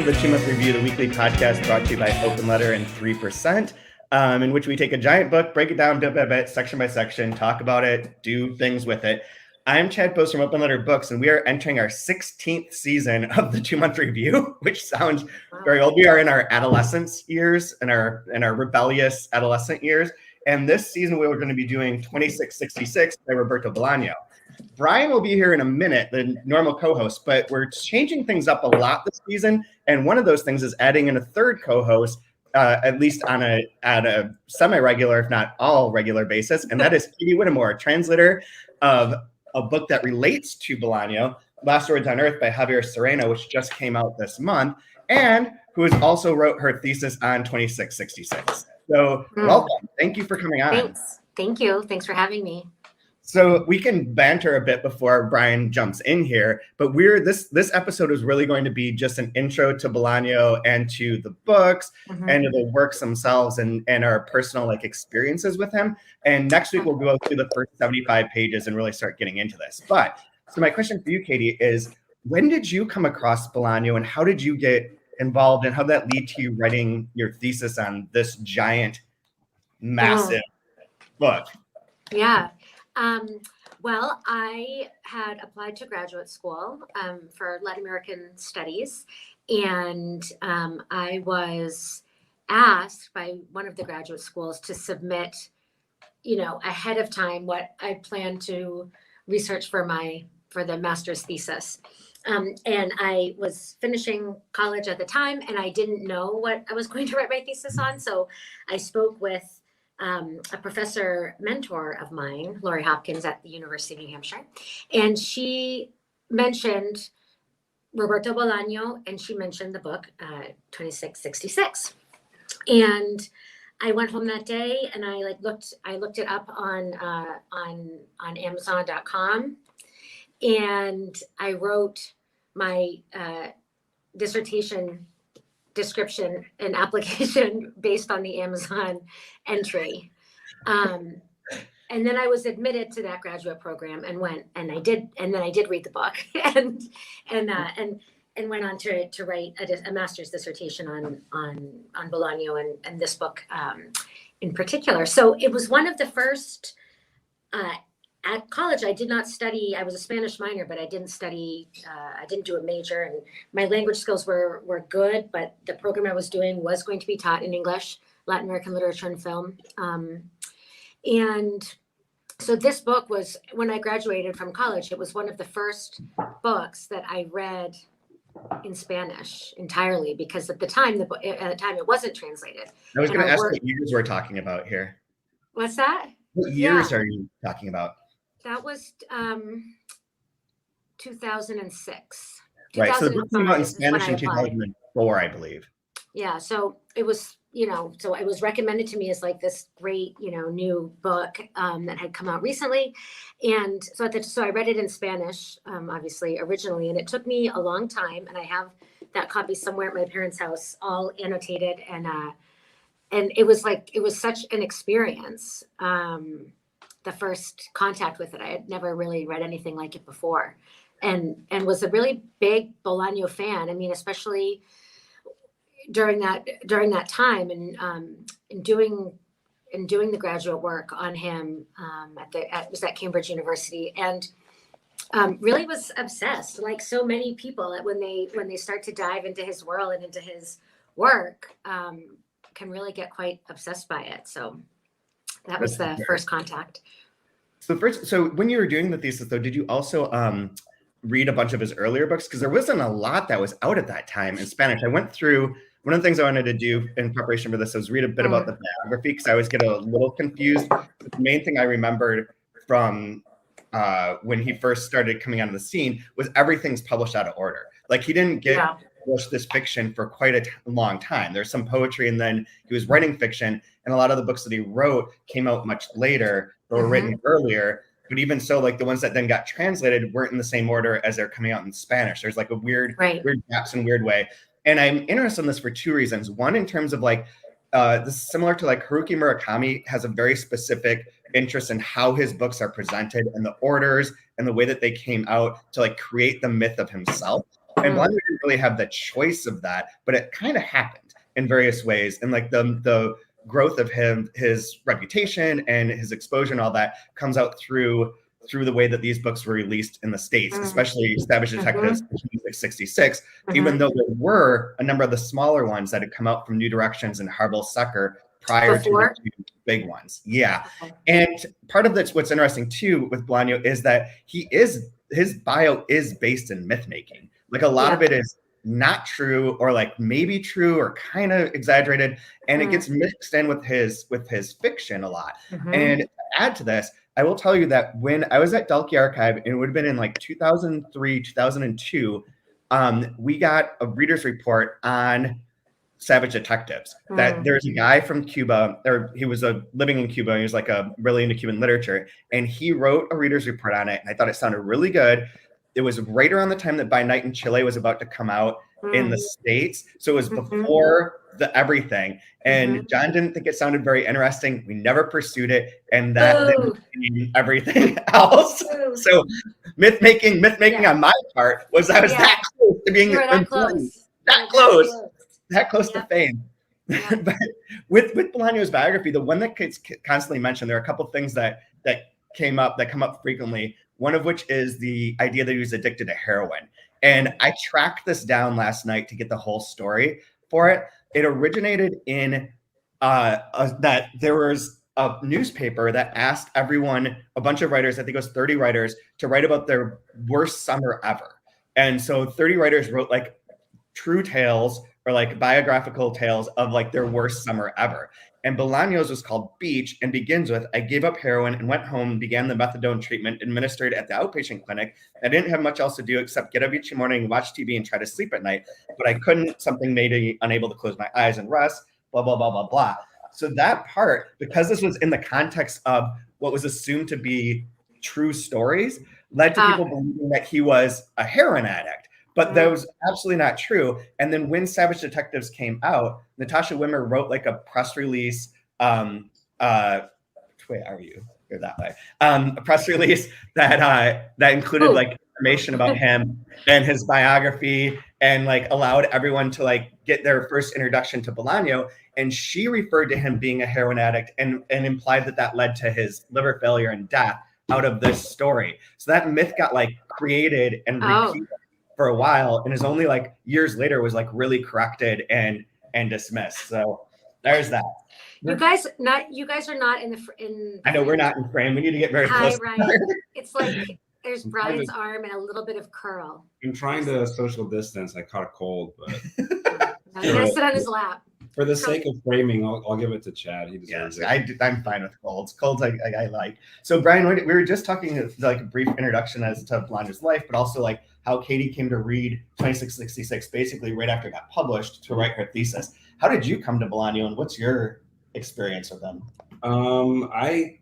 the 2-Month Review, the weekly podcast brought to you by Open Letter and 3%, in which we take a giant book, break it down bit by bit, section by section, talk about it, do things with it. I'm Chad Post from Open Letter Books, and we are entering our 16th season of the 2-Month Review, which sounds very old. We are in our adolescence years, in our rebellious adolescent years. And this season, we were going to be doing 2666 by Roberto Bolaño. Brian will be here in a minute, the normal co-host, but we're changing things up a lot this season. And one of those things is adding in a third co-host, at least at a semi-regular, if not all regular basis. And that is Whittemore, a translator of a book that relates to Bolaño, Last Words on Earth by Javier Serena, which just came out this month, and who has also wrote her thesis on 2666. So welcome. Thank you for coming on. Thanks. Thank you. Thanks for having me. So we can banter a bit before Brian jumps in here, but this episode is really going to be just an intro to Bolaño and to the books and to the works themselves and our personal experiences with him. And next week we'll go through the first 75 pages and really start getting into this. But so my question for you, Katie, is when did you come across Bolaño and how did you get involved and how did that lead to you writing your thesis on this giant, massive book? Yeah. Well, I had applied to graduate school for Latin American studies, and I was asked by one of the graduate schools to submit, ahead of time what I planned to research for the master's thesis. And I was finishing college at the time, and I didn't know what I was going to write my thesis on. So I spoke with a professor mentor of mine, Lori Hopkins at the University of New Hampshire. And she mentioned Roberto Bolaño, and she mentioned the book 2666. And I went home that day and I looked it up on Amazon.com, and I wrote my dissertation description and application based on the Amazon entry. And then I was admitted to that graduate program and went, and I did read the book and went on to write a master's dissertation on Bolaño and this book in particular. So it was one of the first, at college, I did not study. I was a Spanish minor, but I didn't study. I didn't do a major, and my language skills were good. But the program I was doing was going to be taught in English, Latin American literature and film. And so this book was, when I graduated from college, it was one of the first books that I read in Spanish entirely, because at the time it wasn't translated. I was going to ask what years we're talking about here. What's that? What years are you talking about? That was 2006. Right. So the book came out in Spanish in 2004, I believe. Yeah. So it was, so it was recommended to me as this great, new book that had come out recently. And so I read it in Spanish, obviously, originally. And it took me a long time. And I have that copy somewhere at my parents' house, all annotated. And it was such an experience. The first contact with it. I had never really read anything like it before, and was a really big Bolaño fan. I mean, especially during that time, and in doing the graduate work on him was at Cambridge University, and really was obsessed. Like so many people, when they start to dive into his world and into his work, can really get quite obsessed by it. So that was the first contact. So when you were doing the thesis, though, did you also read a bunch of his earlier books? Because there wasn't a lot that was out at that time in Spanish. I went through, one of the things I wanted to do in preparation for this was read a bit about the biography, because I always get a little confused. The main thing I remembered from when he first started coming onto the scene was everything's published out of order. Like he didn't publish this fiction for quite a long time. There's some poetry, and then he was writing fiction, and a lot of the books that he wrote came out much later or were written earlier. But even so, the ones that then got translated weren't in the same order as they're coming out in Spanish. There's a weird gaps in weird way. And I'm interested in this for two reasons. One, in terms of this is similar to Haruki Murakami has a very specific interest in how his books are presented and the orders and the way that they came out to create the myth of himself. And Bolaño didn't really have the choice of that, but it kind of happened in various ways. And like the growth of his reputation and his exposure and all that comes out through the way that these books were released in the States, especially Savage Detectives, which was like 66, even though there were a number of the smaller ones that had come out from New Directions and Harville Sucker prior to the two big ones. Yeah. And part of that's what's interesting too with Bolaño is that his bio is based in myth making. Like a lot of it is not true or like maybe true or kind of exaggerated. And it gets mixed in with his fiction a lot. And to add to this, I will tell you that when I was at Delkey Archive, and it would have been in like 2003, 2002, we got a reader's report on Savage Detectives. That there's a guy from Cuba, or he was living in Cuba, and he was like really into Cuban literature, and he wrote a reader's report on it, and I thought it sounded really good. It was right around the time that By Night in Chile was about to come out in the States, so it was before the everything, and John didn't think it sounded very interesting. We never pursued it, and that then became everything else. So myth making on my part was I was that close to being that close to fame. But with Bolaño's biography, the one that gets constantly mentioned, there are a couple things that come up frequently. One of which is the idea that he was addicted to heroin. And I tracked this down last night to get the whole story for it. It originated in that there was a newspaper that asked everyone, a bunch of writers, I think it was 30 writers, to write about their worst summer ever. And so 30 writers wrote like true tales or like biographical tales of like their worst summer ever. And Bolaño's was called Beach and begins with, I gave up heroin and went home and began the methadone treatment administered at the outpatient clinic. I didn't have much else to do except get up each morning, watch TV, and try to sleep at night. But I couldn't. Something made me unable to close my eyes and rest, blah, blah, blah, blah, blah. So that part, because this was in the context of what was assumed to be true stories, led to people believing that he was a heroin addict. But that was absolutely not true. And then when Savage Detectives came out, Natasha Wimmer wrote like a press release. Wait, are you? You're that way. A press release that included like information about him and his biography, and like allowed everyone to like get their first introduction to Bolaño. And she referred to him being a heroin addict and implied that led to his liver failure and death out of this story. So that myth got like created and repeated for a while, and is only like years later was like really corrected and dismissed. So there's that. You guys are not in I know we're not in frame. We need to get very close. Right. It's like there's Brian's arm and a little bit of curl. I'm trying to social distance. I caught a cold, but You're gonna sit on his lap. For the sake of framing, I'll give it to Chad. He deserves it. I'm fine with colds. Colds I like. So Brian, we were just talking like a brief introduction as to Bolaño's life, but also like how Katie came to read 2666 basically right after it got published to write her thesis. How did you come to Bolaño, and what's your experience with him? I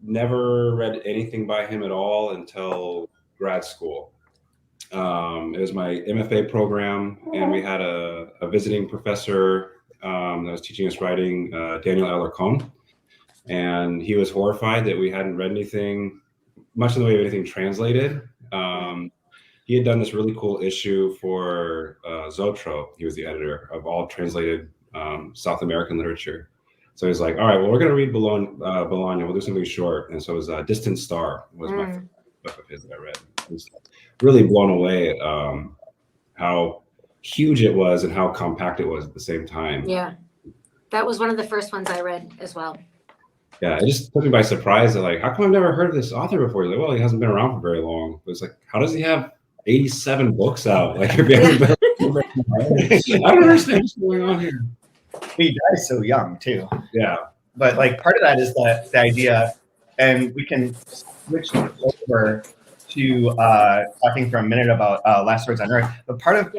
never read anything by him at all until grad school. It was my MFA program, and we had a visiting professor that was teaching us writing, Daniel Alarcón, and he was horrified that we hadn't read anything, much in the way of anything translated. He had done this really cool issue for Zotro. He was the editor of all translated South American literature. So he's like, all right, well, we're going to read Bolaño. We'll do something short. And so it was Distant Star was my favorite book of his that I read. I was really blown away at how huge it was and how compact it was at the same time. Yeah, that was one of the first ones I read as well. Yeah, it just took me by surprise that like, how come I've never heard of this author before? He's like, well, he hasn't been around for very long. But it's like, how does he have 87 books out? Like, if he hasn't been I don't understand what's going on here. He died so young too. Yeah. But like part of that is the idea, and we can switch over to talking for a minute about Last Words on Earth. But part of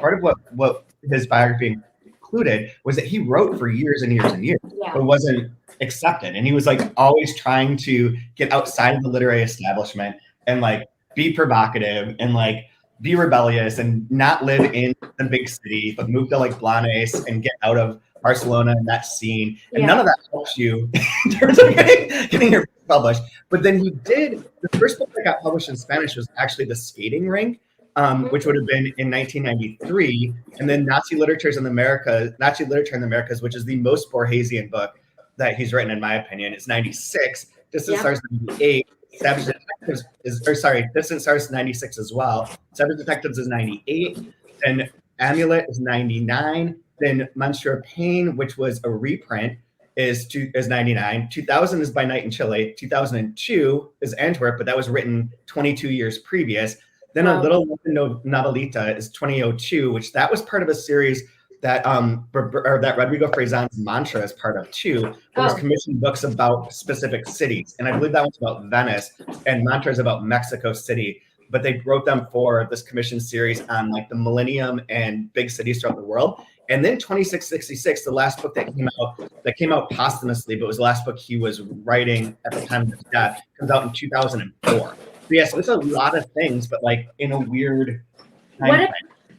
what his biography included was that he wrote for years and years and years, but wasn't accepted. And he was like always trying to get outside of the literary establishment and like be provocative and like be rebellious and not live in the big city, but move to like Blanes and get out of Barcelona and that scene. And none of that helps you in terms of getting your book published. But then he did, the first book that got published in Spanish was actually The Skating Rink. which would have been in 1993. And then Nazi Literature in the Americas, which is the most Borgesian book that he's written, in my opinion, is 96. Distant Stars 98. Savage Detectives Distant Stars 96 as well. Savage Detectives is 98. Then Amulet is 99. Then Monsieur Pain, which was a reprint, is 99. 2000 is By Night in Chile. 2002 is Antwerp, but that was written 22 years previous. Then A Little Novelita is 2002, which that was part of a series that that Rodrigo Frazan's Mantra is part of too. It was commissioned books about specific cities, and I believe that was about Venice, and Mantra is about Mexico City. But they wrote them for this commission series on like the millennium and big cities throughout the world. And then 2666, the last book that came out posthumously, but was the last book he was writing at the time of his death, comes out in 2004. So yeah, so it's a lot of things, but like in a weird time.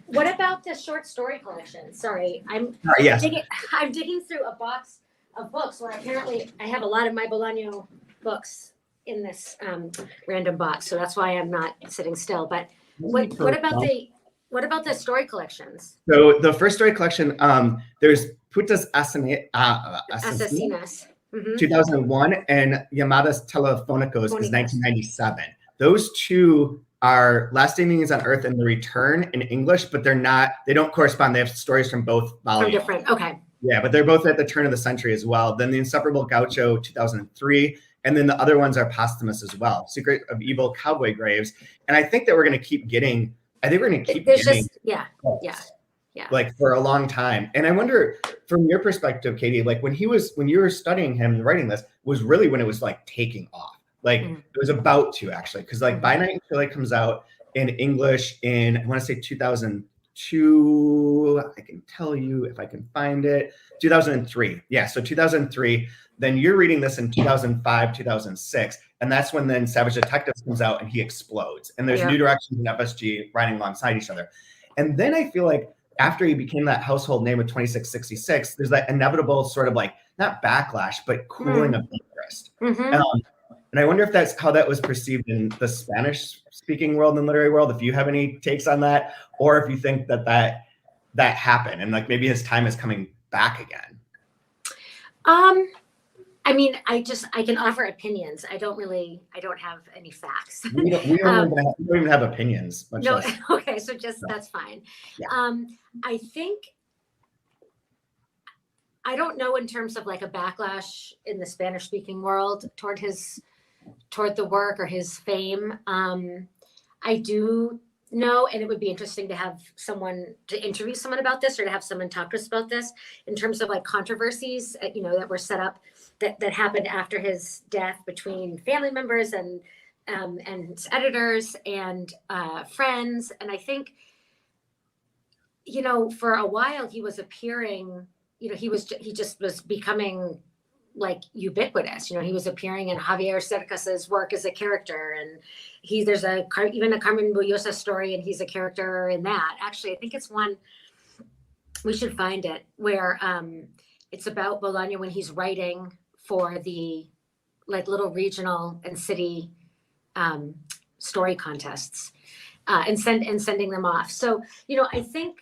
What about the short story collection? Sorry, I'm digging through a box of books where apparently I have a lot of my Bolaño books in this random box, so that's why I'm not sitting still. But what about the story collections? So the first story collection, there's Putas Asesinas, 2001, and Llamadas Telefónicos is 1997. Those two are Last Evenings on Earth and The Return in English, but they don't correspond. They have stories from both volumes. From different, okay. Yeah, but they're both at the turn of the century as well. Then The Inseparable Gaucho, 2003, and then the other ones are posthumous as well. Secret of Evil Cowboy Graves. And I think that we're going to keep getting, like for a long time. And I wonder, from your perspective, Katie, like when you were studying him and writing this, was really when it was like taking off. Like it was about to actually, because like By Night in Chile comes out in English in, I want to say 2002. I can tell you if I can find it. 2003. Yeah, so 2003. Then you're reading this in 2005, 2006. And that's when then Savage Detectives comes out and he explodes. And there's New Directions and FSG writing alongside each other. And then I feel like after he became that household name with 2666, there's that inevitable sort of like, not backlash, but cooling of interest. And I wonder if that's how that was perceived in the Spanish-speaking world and literary world, if you have any takes on that, or if you think that happened and like maybe his time is coming back again. I mean, I can offer opinions. I don't have any facts. We don't even have opinions. No, okay, so that's fine. Yeah. I don't know in terms of like a backlash in the Spanish speaking world toward the work or his fame. I do know, and it would be interesting to have to interview someone about this, or to have someone talk to us about this in terms of like controversies, that were set up that happened after his death between family members and editors and friends. And I think, for a while he was appearing, he just was becoming like ubiquitous. He was appearing in Javier Cercas's work as a character, and there's even a Carmen Bullosa story, and he's a character in that. Actually, I think it's one, we should find it, where it's about Bolaño when he's writing for the like little regional and city story contests and sending them off. So, I think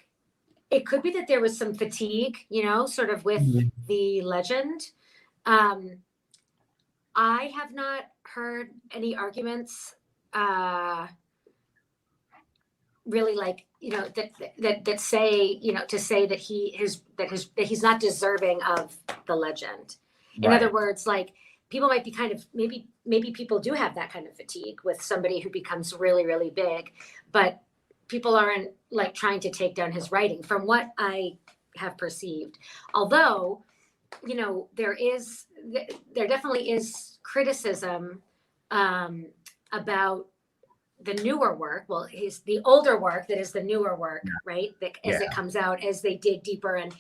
it could be that there was some fatigue, sort of with the legend. I have not heard any arguments really like, that say, to say that he's not deserving of the legend. In other words, like people might be kind of, maybe people do have that kind of fatigue with somebody who becomes really, really big, but people aren't like trying to take down his writing from what I have perceived. Although, there definitely is criticism about the newer work. Well, the older work that is the newer work, right? It comes out, as they dig deeper, and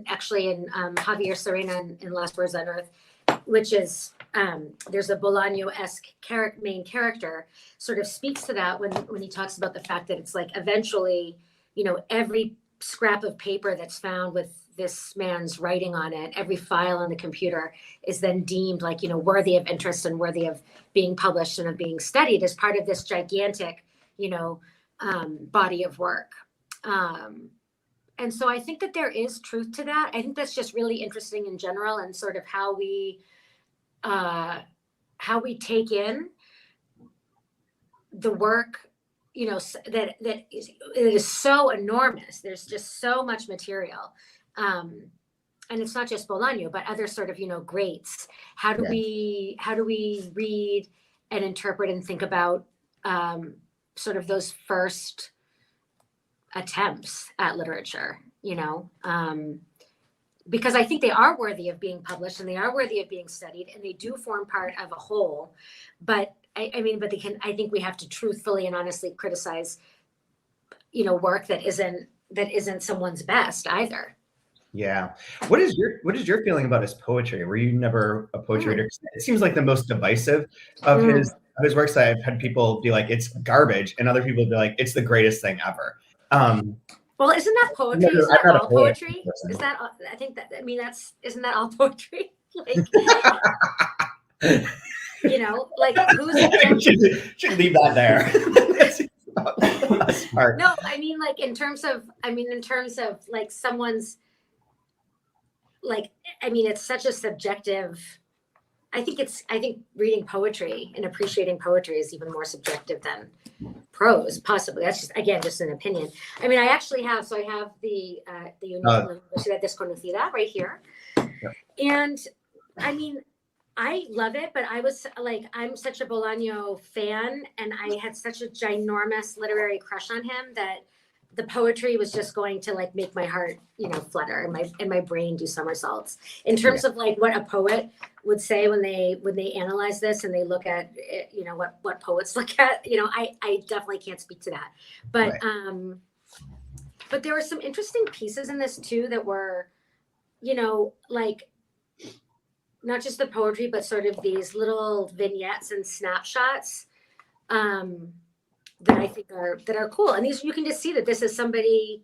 actually in Javier Serena in Last Words on Earth, which is there's a Bolaño-esque main character, sort of speaks to that when he talks about the fact that it's like eventually, every scrap of paper that's found with this man's writing on it, every file on the computer is then deemed like, worthy of interest and worthy of being published and of being studied as part of this gigantic, body of work. And so I think that there is truth to that. I think that's just really interesting in general, and sort of how we take in the work, that is so enormous. There's just so much material. And it's not just Bolaño, but other sort of, greats. How do we read and interpret and think about sort of those first attempts at literature, because I think they are worthy of being published and they are worthy of being studied, and they do form part of a whole. But I think we have to truthfully and honestly criticize, work that isn't someone's best either. Yeah. What is your feeling about his poetry? Were you never a poetry reader? It seems like the most divisive of his works. I've had people be like, it's garbage, and other people be like, it's the greatest thing ever. Well, isn't that poetry? Isn't that all poetry? Is that? I think that. I mean, isn't that all poetry? Like, like who's should leave that there. No, I mean, in terms of like someone's, it's such a subjective. I think reading poetry and appreciating poetry is even more subjective than prose, possibly. That's just an opinion. I mean, I actually have, I have the Universidad Desconocida right here. Yep. And I mean, I love it, but I'm such a Bolaño fan, and I had such a ginormous literary crush on him that the poetry was just going to make my heart, flutter, and my brain do somersaults. In terms of what a poet would say when they analyze this and they look at it, what poets look at, I definitely can't speak to that. But but there were some interesting pieces in this too that were, not just the poetry, but sort of these little vignettes and snapshots. That I think are cool, and these, you can just see that this is somebody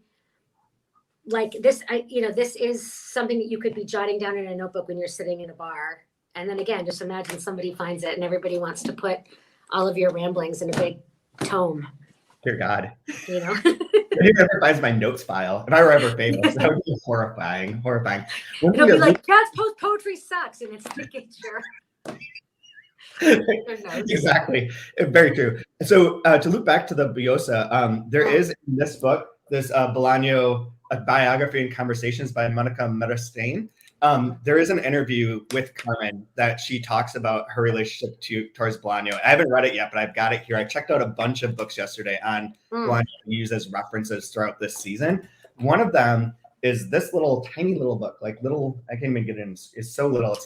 this. This is something that you could be jotting down in a notebook when you're sitting in a bar, and then again, just imagine somebody finds it and everybody wants to put all of your ramblings in a big tome. Dear God, whoever finds my notes file, if I were ever famous, that would be horrifying. It'll be like, Dad's poetry sucks, and it's a picture. Exactly. Very true. So to loop back to the Biosa, there is in this book, this Bolaño, A Biography and Conversations by Monica Meristain. There is an interview with Carmen that she talks about her relationship towards Bolaño. I haven't read it yet, but I've got it here. I checked out a bunch of books yesterday on Bolaño used as references throughout this season. One of them is this tiny little book, I can't even get it in. It's so little.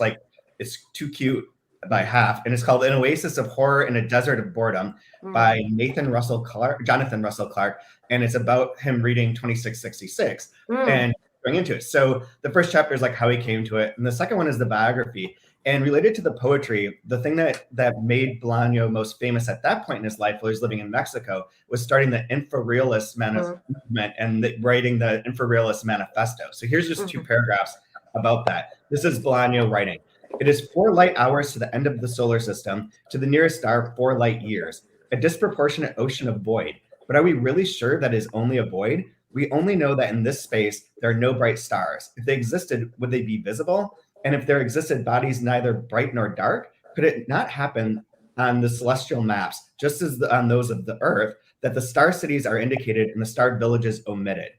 It's too cute by half, and it's called An Oasis of Horror in a Desert of Boredom by Jonathan Russell Clark, and it's about him reading 2666 and going into it. So the first chapter is how he came to it, and the second one is the biography. And related to the poetry, the thing that made Bolaño most famous at that point in his life, while he was living in Mexico, was starting the Infrarealist movement and writing the Infrarealist Manifesto. So here's just two paragraphs about that. This is Bolaño writing. It is 4 light hours to the end of the solar system, to the nearest star 4 light years, a disproportionate ocean of void. But are we really sure that is only a void? We only know that in this space, there are no bright stars. If they existed, would they be visible? And if there existed bodies neither bright nor dark, could it not happen on the celestial maps, just as on those of the Earth, that the star cities are indicated and the starred villages omitted?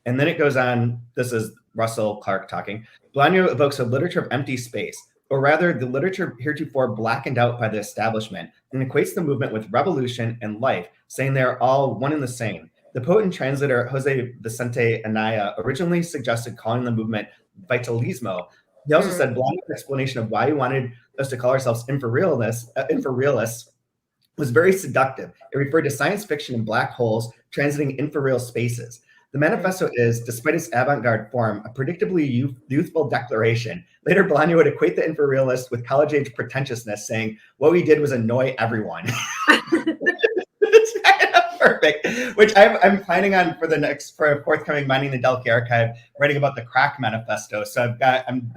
And then it goes on, this is Russell Clark talking, Bolaño evokes a literature of empty space, or rather the literature heretofore blackened out by the establishment, and equates the movement with revolution and life, saying they are all one and the same. The poet and translator Jose Vicente Anaya originally suggested calling the movement vitalismo. He also said Bolaño's explanation of why he wanted us to call ourselves infrarealists was very seductive. It referred to science fiction and black holes transiting infrareal spaces. The manifesto is, despite its avant-garde form, a predictably youthful declaration. Later, Bolaño would equate the infrarealist with college-age pretentiousness, saying, what we did was annoy everyone. It's kind of perfect, which I'm planning on for a forthcoming Mining the Delphi archive, writing about the crack manifesto. So I'm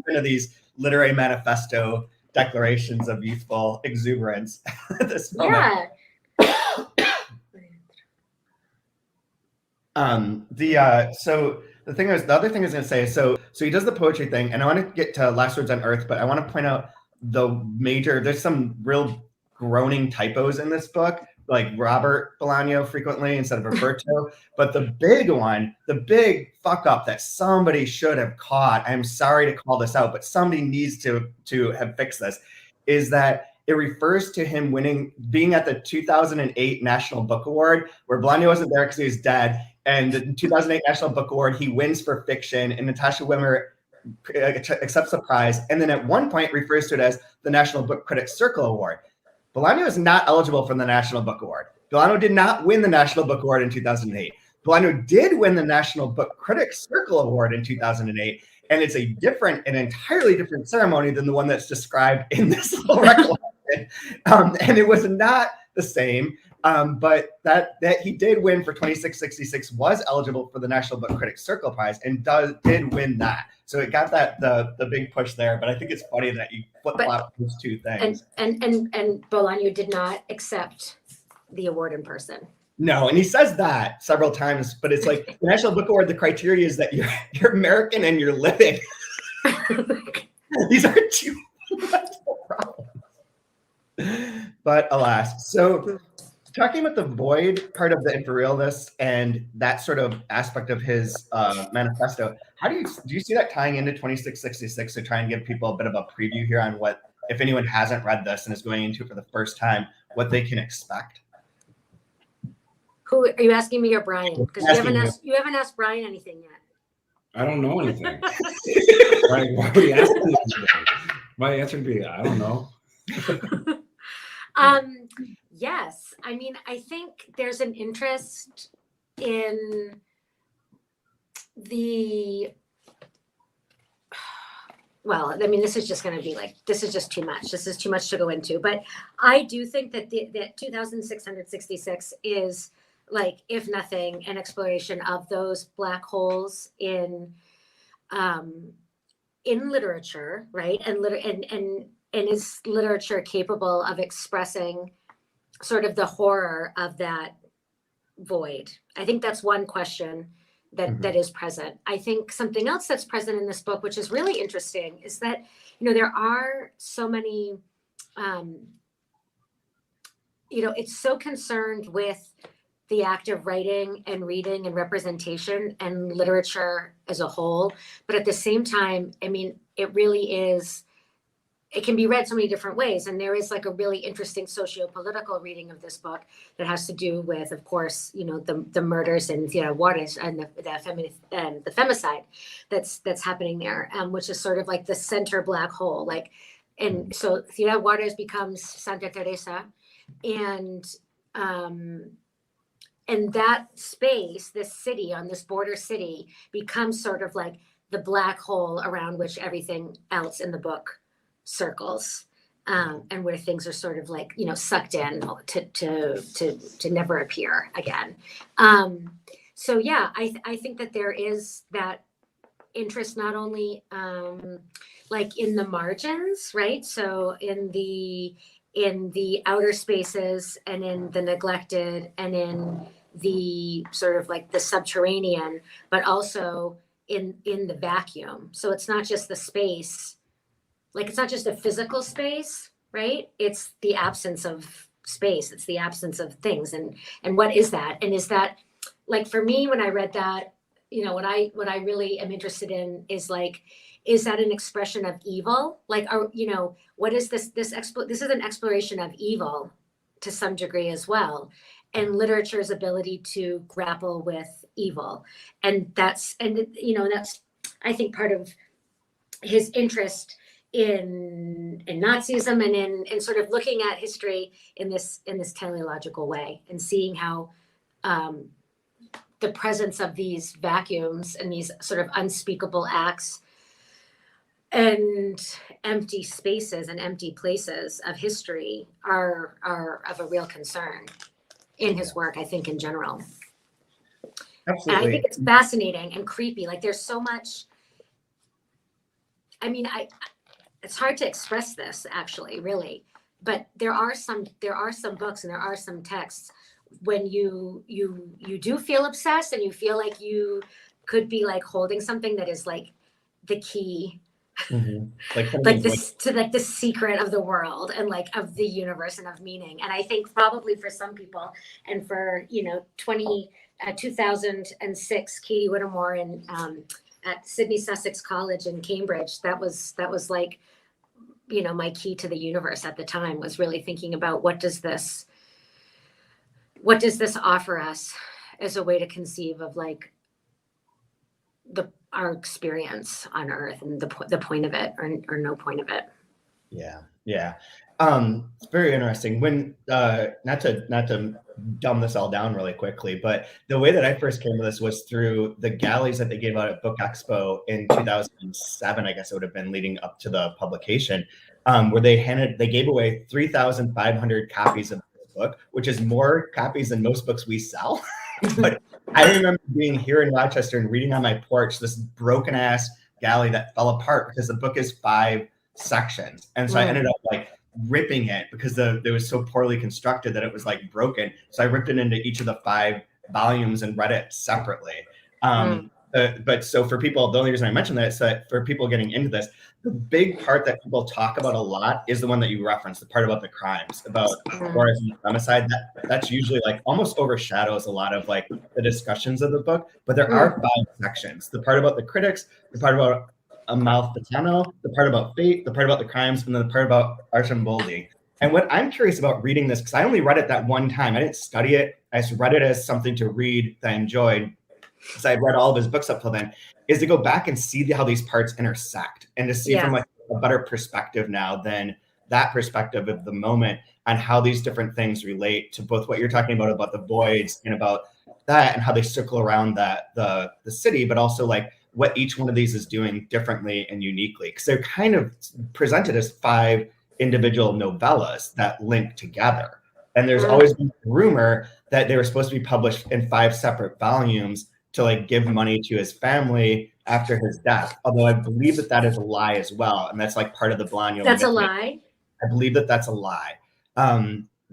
into these literary manifesto declarations of youthful exuberance at this moment. Yeah. So the other thing I was going to say, so he does the poetry thing, and I want to get to Last Words on Earth, but I want to point out there's some real groaning typos in this book, like Robert Bolaño frequently instead of Roberto. But the big fuck up that somebody should have caught, I'm sorry to call this out, but somebody needs to have fixed this, is that it refers to him being at the 2008 National Book Award, where Bolaño wasn't there because he was dead. And the 2008 National Book Award, he wins for fiction, and Natasha Wimmer accepts the prize. And then at one point refers to it as the National Book Critics Circle Award. Bolaño is not eligible for the National Book Award. Bolaño did not win the National Book Award in 2008. Bolaño did win the National Book Critics Circle Award in 2008. And it's an entirely different ceremony than the one that's described in this little recollection. And it was not the same. But that he did win for 2666, was eligible for the National Book Critics Circle Prize, and did win that. So it got the big push there. But I think it's funny that you flip-flop those two things. And Bolaño did not accept the award in person. No, and he says that several times, but it's like the National Book Award, the criteria is that you're American and you're living. These are two problems. But alas. So talking about the void part of the Infrarealist and that sort of aspect of his manifesto, how do you see that tying into 2666 to try and give people a bit of a preview here on what, if anyone hasn't read this and is going into it for the first time, what they can expect? Who are you asking, me or Brian? Because you haven't asked Brian anything yet. I don't know anything. Why would he ask me anything? My answer would be, I don't know. Yes, I mean, I think there's an interest in this is just going to be this is just too much. This is too much to go into. But I do think that that 2666 is, if nothing, an exploration of those black holes in literature, right? And is literature capable of expressing sort of the horror of that void? I think that's one question that is present. I think something else that's present in this book, which is really interesting, is that, there are so many, it's so concerned with the act of writing and reading and representation and literature as a whole. But at the same time, I mean, it can be read so many different ways. And there is a really interesting socio-political reading of this book that has to do with, of course, the murders and Juarez and the femicide that's happening there, which is sort of like the center black hole. And so Ciudad Juarez becomes Santa Teresa, and that space, this city, on this border city, becomes sort of like the black hole around which everything else in the book circles, and where things are sort of sucked in to never appear again. So yeah, I think that there is that interest not only in the margins, right? So in the outer spaces and in the neglected and in the sort of the subterranean, but also in the vacuum. So it's not just the space, it's not just a physical space, right? It's the absence of space. It's the absence of things. And what is that? And is that, for me, when I read that, what I really am interested in is is that an expression of evil? What is this? This is an exploration of evil to some degree as well, and literature's ability to grapple with evil. And that's I think part of his interest in Nazism and in sort of looking at history in this teleological way, and seeing how the presence of these vacuums and these sort of unspeakable acts and empty spaces and empty places of history are of a real concern in his work, I think, in general. Absolutely. And I think it's fascinating and creepy. There's so much. I mean, it's hard to express this, actually, really, but there are some books and there are some texts when you do feel obsessed and you feel like you could be like holding something that is like the key, like this to like the secret of the world and like of the universe and of meaning. And I think probably for some people, and for 2006, Katie Whittemore at Sydney Sussex College in Cambridge, that was like, my key to the universe at the time, was really thinking about what does this offer us as a way to conceive of like our experience on Earth and the point of it, or no point of it. Yeah. It's very interesting. When not to dumb this all down really quickly, but the way that I first came to this was through the galleys that they gave out at Book Expo in 2007, I guess it would have been, leading up to the publication, where they gave away 3,500 copies of this book, which is more copies than most books we sell. But I remember being here in Rochester and reading on my porch this broken ass galley that fell apart because the book is 5 sections. And so I ended up like ripping it because it was so poorly constructed that it was like broken. So I ripped it into each of the 5 volumes and read it separately. But so for people, the only reason I mentioned that is that for people getting into this, the big part that people talk about a lot is the one that you referenced, the part about the crimes, about wars and femicide. That's usually like almost overshadows a lot of like the discussions of the book. But there are 5 sections: the part about the critics, the part about Amalfitano, the part about fate, the part about the crimes, and then the part about Archamboldi. And what I'm curious about reading this, because I only read it that one time, I didn't study it. I just read it as something to read that I enjoyed, because I'd read all of his books up till then, is to go back and see how these parts intersect, and to see from like a better perspective now than that perspective of the moment, on how these different things relate to both what you're talking about the voids, and about that, and how they circle around the city, but also like what each one of these is doing differently and uniquely, because they're kind of presented as 5 individual novellas that link together. And there's always been a rumor that they were supposed to be published in 5 separate volumes to like give money to his family after his death. Although I believe that is a lie as well. And that's like part of the Bolaño. That's a lie? I believe that's a lie.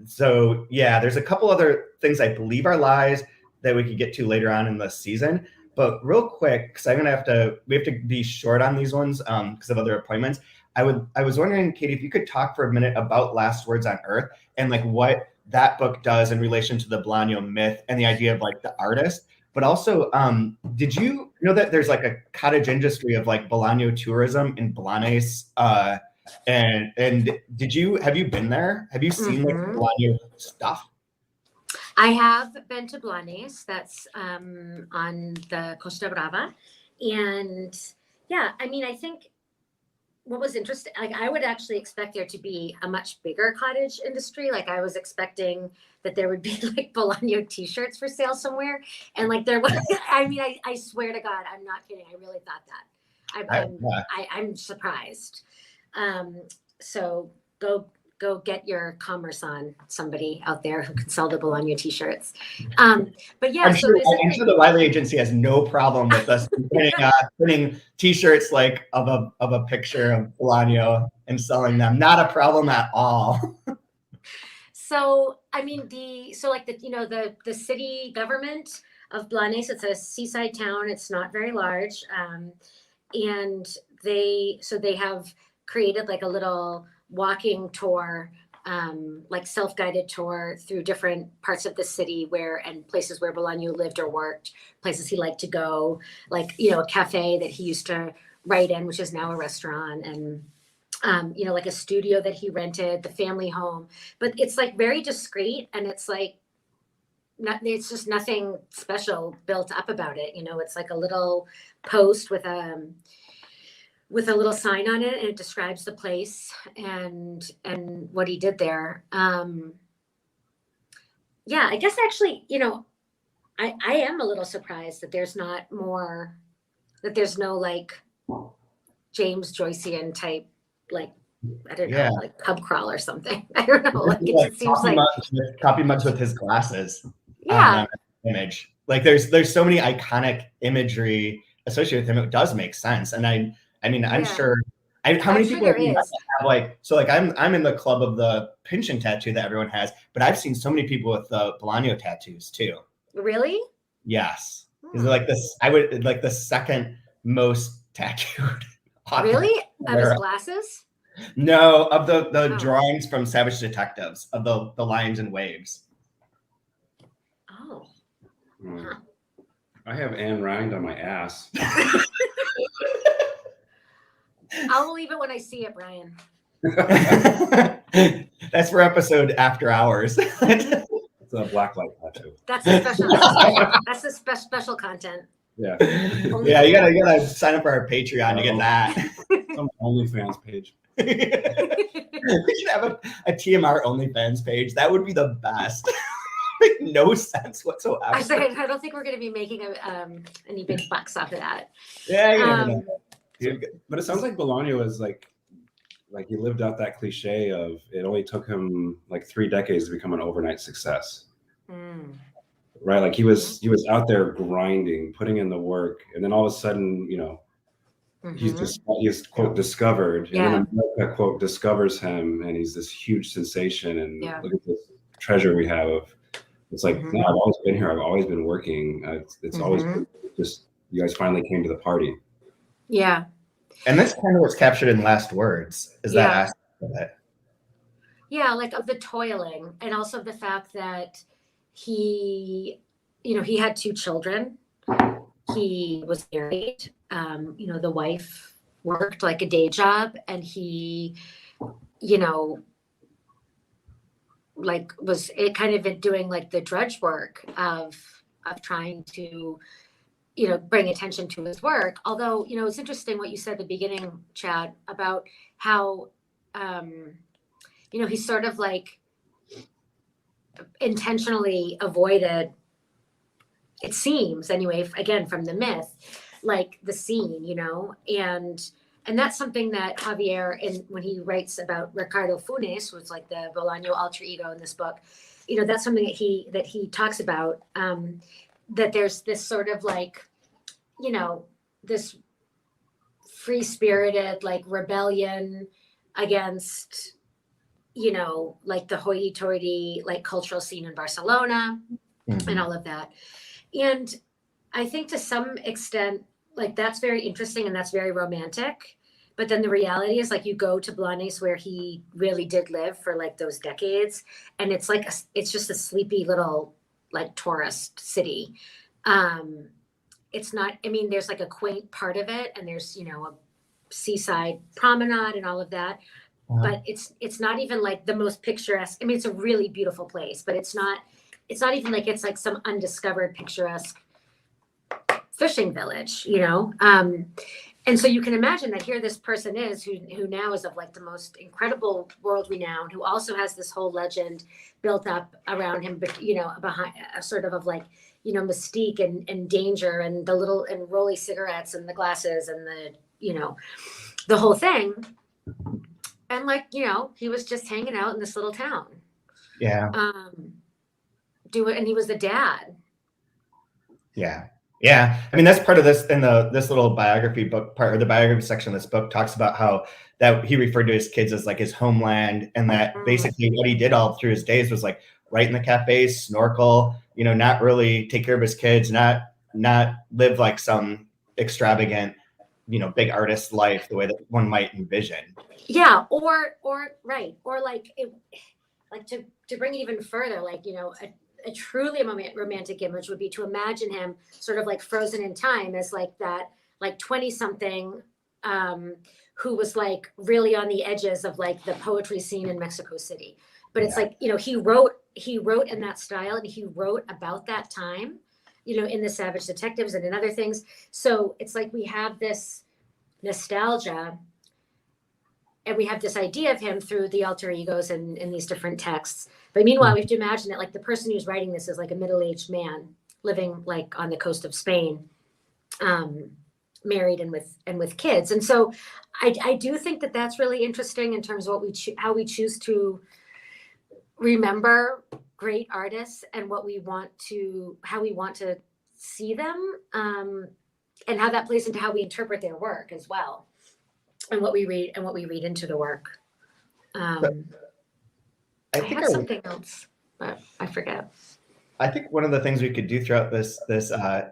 So yeah, there's a couple other things I believe are lies that we could get to later on in the season. But real quick, because we have to be short on these ones because of other appointments. I was wondering, Katie, if you could talk for a minute about Last Words on Earth and like what that book does in relation to the Bolaño myth and the idea of like the artist. But also, did you know that there's like a cottage industry of like Bolaño tourism in Blanes? And have you been there? Have you seen like Bolaño stuff? I have been to Blanes. That's on the Costa Brava. And yeah, I mean, I think what was interesting, like I would actually expect there to be a much bigger cottage industry. Like I was expecting that there would be like Bolaño t-shirts for sale somewhere. And like there was, I mean, I swear to God, I'm not kidding. I really thought that. I'm surprised. So go get your commerce on, somebody out there who can sell the Bolaño t-shirts. But yeah, I'm sure the Wiley Agency has no problem with us putting t-shirts like of a picture of Bolaño and selling them. Not a problem at all. So I mean, the city government of Blanes, it's a seaside town. It's not very large, and they have created like a little walking tour, like self-guided tour through different parts of the city and places where Bolaño lived or worked, places he liked to go, like, a cafe that he used to write in, which is now a restaurant, and, like a studio that he rented, the family home. But it's like very discreet, and it's like, it's just nothing special built up about it. It's like a little post with a little sign on it, and it describes the place and what he did there. Yeah, I guess actually, I am a little surprised that there's no like James Joycean type, like, I don't know, like pub crawl or something. I don't know. Like it just seems like copy mugs with his glasses. Yeah. Image. Like there's so many iconic imagery associated with him. It does make sense. And I'm sure how many people have like, so like I'm in the club of the pension tattoo that everyone has, but I've seen so many people with Bolaño tattoos too. Really? Yes. Is it like this? I would like the second most tattooed. Really? Of his glasses? No, of the drawings from Savage Detectives of the lines and waves. Oh. Huh. I have Anne Rind on my ass. I'll believe it when I see it, Brian. That's for episode After Hours. It's a blacklight tattoo. That's a special. That's the special content. Yeah. Yeah, you gotta sign up for our Patreon to get that. Some OnlyFans page. We should have a TMR OnlyFans page. That would be the best. Make no sense whatsoever. I don't think we're going to be making any big bucks off of that. Yeah. But it sounds like Bolaño is like he lived out that cliche of it only took him like 3 decades to become an overnight success. Right? Like he was out there grinding, putting in the work, and then all of a sudden, he's quote discovered, and then America quote discovers him, and he's this huge sensation. And look at this treasure we have. It's like, no, I've always been here. I've always been working. It's always just you guys finally came to the party. Yeah. And that's kind of what's captured in Last Words, is that aspect of it. Yeah, like of the toiling, and also the fact that he had 2 children. He was married. The wife worked like a day job, and he, like was it kind of doing like the drudge work of trying to bring attention to his work. Although it's interesting what you said at the beginning, Chad, about how he sort of like intentionally avoided, it seems anyway, again from the myth, like the scene, and that's something that Javier, when he writes about Ricardo Funes, who's like the Bolaño alter ego in this book, that's something that he talks about, that there's this sort of like, this free-spirited like rebellion against, like the hoity-toity like cultural scene in Barcelona and all of that. And I think to some extent, like that's very interesting and that's very romantic. But then the reality is, like, you go to Blanes where he really did live for like those decades, and it's like it's just a sleepy little like tourist city. It's not. I mean, there's like a quaint part of it, and there's a seaside promenade and all of that. But it's not even like the most picturesque. I mean, it's a really beautiful place, but it's not even like it's like some undiscovered picturesque fishing village, and so you can imagine that here this person is who now is of like the most incredible world renown, who also has this whole legend built up around him, but behind a sort of like mystique and danger and the little and rolly cigarettes and the glasses and the whole thing. And like he was just hanging out in this little town. Yeah. And he was the dad. Yeah. Yeah. I mean, that's part of this in this little biography book part, or the biography section of this book talks about how that he referred to his kids as like his homeland, and that basically what he did all through his days was like write in the cafes, snorkel, not really take care of his kids, not live like some extravagant, big artist life the way that one might envision. Yeah. Or right. Or like it, like to bring it even further, like, a truly romantic image would be to imagine him sort of like frozen in time as like that, like 20 something, who was like really on the edges of like the poetry scene in Mexico City. But it's like, he wrote in that style, and he wrote about that time, in the Savage Detectives and in other things. So it's like we have this nostalgia, and we have this idea of him through the alter egos and in these different texts. But meanwhile, we have to imagine that like the person who's writing this is like a middle-aged man living like on the coast of Spain, married and with kids. And so I do think that that's really interesting in terms of what how we choose to remember great artists and how we want to see them, and how that plays into how we interpret their work as well, and what we read into the work. I had something else, but I forget. I think one of the things we could do throughout this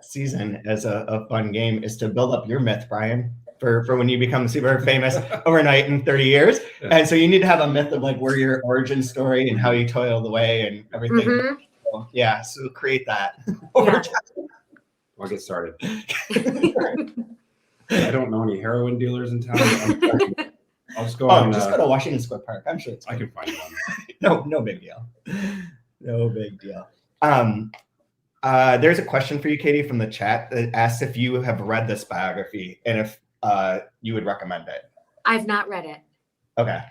season as a fun game is to build up your myth, Brian, for when you become super famous overnight in 30 years. And so you need to have a myth of like where your origin story and how you toiled away and everything. Mm-hmm. So, yeah, so create that. Yeah. I'll get started. I don't know any heroin dealers in town. I'll just go on. Just go to Washington Square Park. I'm sure I can find one. No big deal. No big deal. There's a question for you, Katie, from the chat that asks if you have read this biography and if you would recommend it. I've not read it. Okay.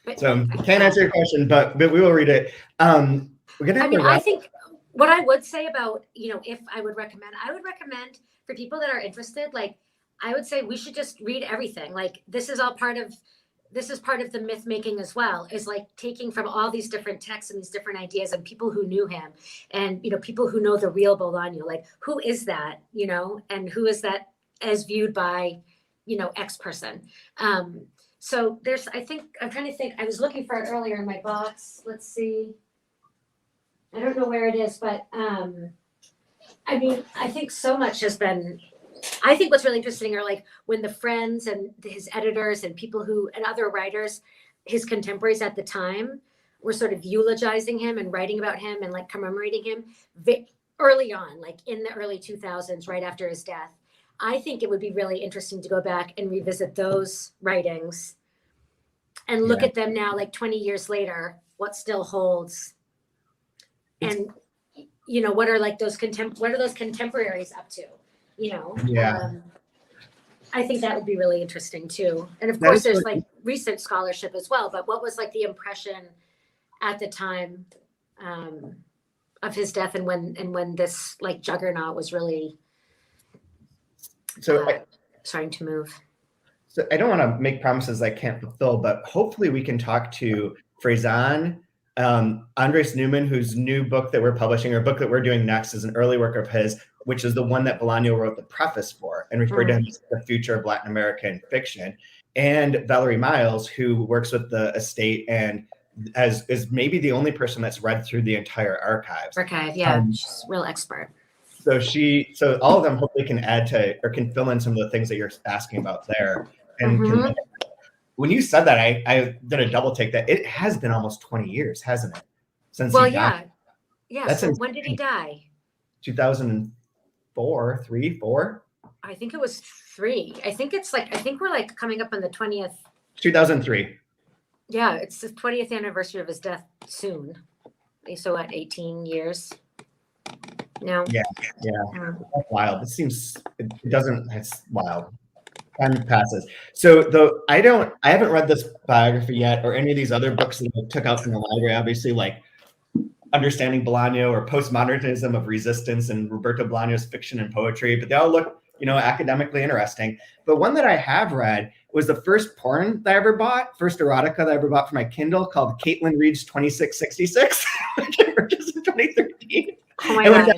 But So can't answer your question, but we will read it. We're gonna have I think what I would say about, if I would recommend for people that are interested, like, I would say we should just read everything. Like, this is part of the myth making as well, is like taking from all these different texts and these different ideas and people who knew him and, people who know the real Bolaño, like, who is that, and who is that as viewed by, X person. So I'm trying to think, I was looking for it earlier in my box. Let's see. I don't know where it is, but I think so much has been. I think what's really interesting are like when the friends and his editors and people and other writers, his contemporaries at the time, were sort of eulogizing him and writing about him and like commemorating him early on, like in the early 2000s, right after his death. I think it would be really interesting to go back and revisit those writings and look at them now, like 20 years later, what still holds. And, what are like those contemporaries up to? I think that would be really interesting too. And of course, there's like recent scholarship as well. But what was like the impression at the time of his death, and when this like juggernaut was really starting to move? So I don't want to make promises I can't fulfill, but hopefully we can talk to Faison, Andres Newman, whose new book that we're publishing, or book that we're doing next, is an early work of his, which is the one that Bolaño wrote the preface for and referred to him as the future of Latin American fiction, and Valerie Miles, who works with the estate and is maybe the only person that's read through the entire archives. She's a real expert. So all of them hopefully can add to or can fill in some of the things that you're asking about there. And when you said that, I did a double take that it has been almost 20 years, hasn't it? Since he died. Yeah. So when did he die? 2004, 4? I think it was 3. I think we're like coming up on the 20th. 2003. Yeah, it's the 20th anniversary of his death soon. So what, 18 years? No. Yeah. That's wild. It's wild. Time passes. So I haven't read this biography yet, or any of these other books that I took out from the library, obviously, like Understanding Bolaño or Postmodernism of Resistance and Roberto Bolaño's fiction and poetry, but they all look, academically interesting. But one that I have read was the first porn that I ever bought, first erotica that I ever bought for my Kindle, called Caitlyn Reads 2666, which I purchased in 2013. Oh my God.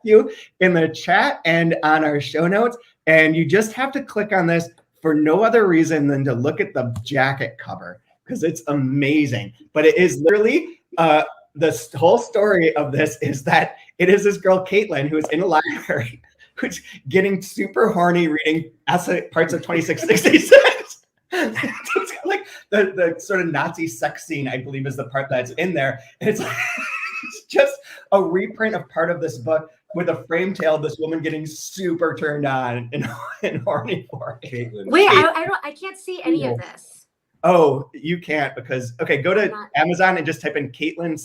You in the chat and on our show notes. And you just have to click on this for no other reason than to look at the jacket cover, because it's amazing. But it is literally the whole story of this is that it is this girl, Caitlyn, who is in a library, who's getting super horny reading parts of 2666. It's like the sort of Nazi sex scene, I believe, is the part that's in there. And it's like, it's just a reprint of part of this book with a frame tale of this woman getting super turned on and horny for Caitlyn. Wait, I can't see any of this. Oh, you can't go to Amazon and just type in Caitlyn,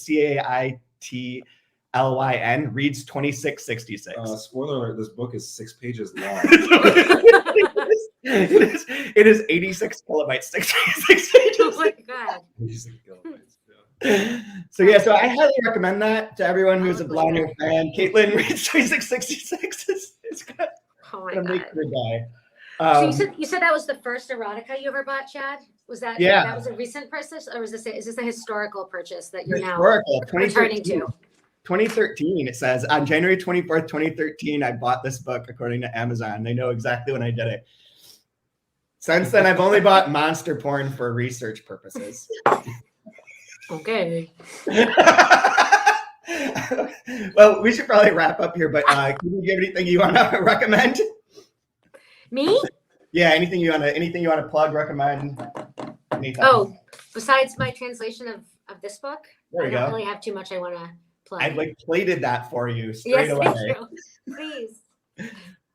Caitlyn, Reads 2666. Spoiler alert, this book is 6 pages long. It is 86 kilobytes, 66 pages. Oh my God. 86 kilobytes. So I highly recommend that to everyone who's a Bolaño fan. Caitlyn Reads 2666 is gonna make your day. So you said that was the first erotica you ever bought, Chad? Was that that was a recent purchase, or is this a historical purchase that you're now returning to? 2013. It says on January 24th, 2013, I bought this book according to Amazon. They know exactly when I did it. Since then, I've only bought monster porn for research purposes. Okay. Well, we should probably wrap up here, but can you give anything you want to recommend? Me? Yeah, anything you want to plug, recommend? Anything? Oh, besides my translation of this book, There I you don't go. really have too much I want to plug. I plated that for you straight away. Thank you. Please.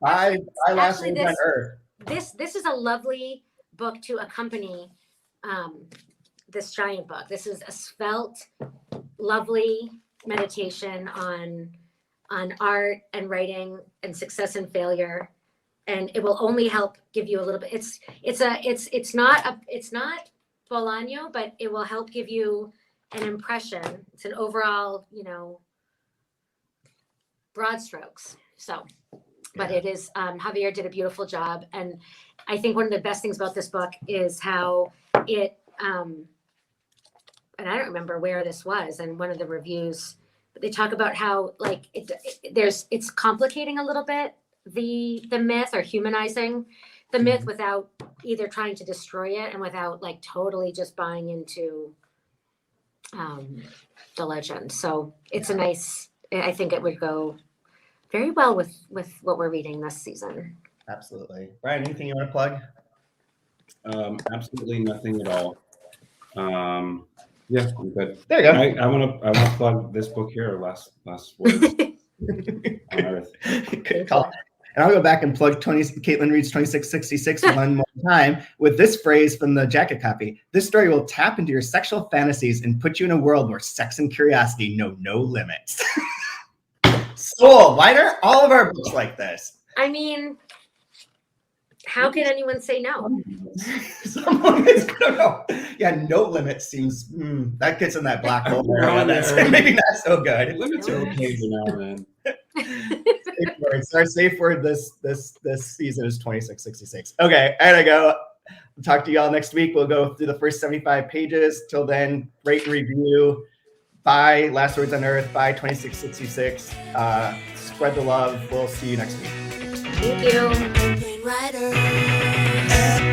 Five last Actually, words on Earth. This is a lovely book to accompany this giant book. This is a svelte, lovely meditation on art and writing and success and failure, and it will only help give you a little bit. It's not Bolaño, but it will help give you an impression. It's an overall, broad strokes. So, but it is Javier did a beautiful job, and I think one of the best things about this book is how it. And I don't remember where this was, and one of the reviews, but they talk about how like it's complicating a little bit the myth, or humanizing the myth without either trying to destroy it and without like totally just buying into the legend. So it's a nice. I think it would go very well with what we're reading this season. Absolutely, Brian. Anything you want to plug? Absolutely nothing at all. Yeah, I'm good. There you go. I want to plug this book here. Last words on Earth. Good call. And I'll go back and plug Caitlyn Reads 2666 one more time with this phrase from the jacket copy. This story will tap into your sexual fantasies and put you in a world where sex and curiosity know no limits. Sold. Why are all of our books like this? I mean, how can anyone say no? Someone is gonna know. Yeah, no limits seems that gets in that black hole area. That's maybe not so good. Limits are okay for now and then. Safe word. So our safe word this season is 2666. Okay, I gotta go. I'll talk to y'all next week. We'll go through the first 75 pages. Till then, rate and review. Buy Last Words on Earth. Buy 2666. Spread the love. We'll see you next week. Thank you.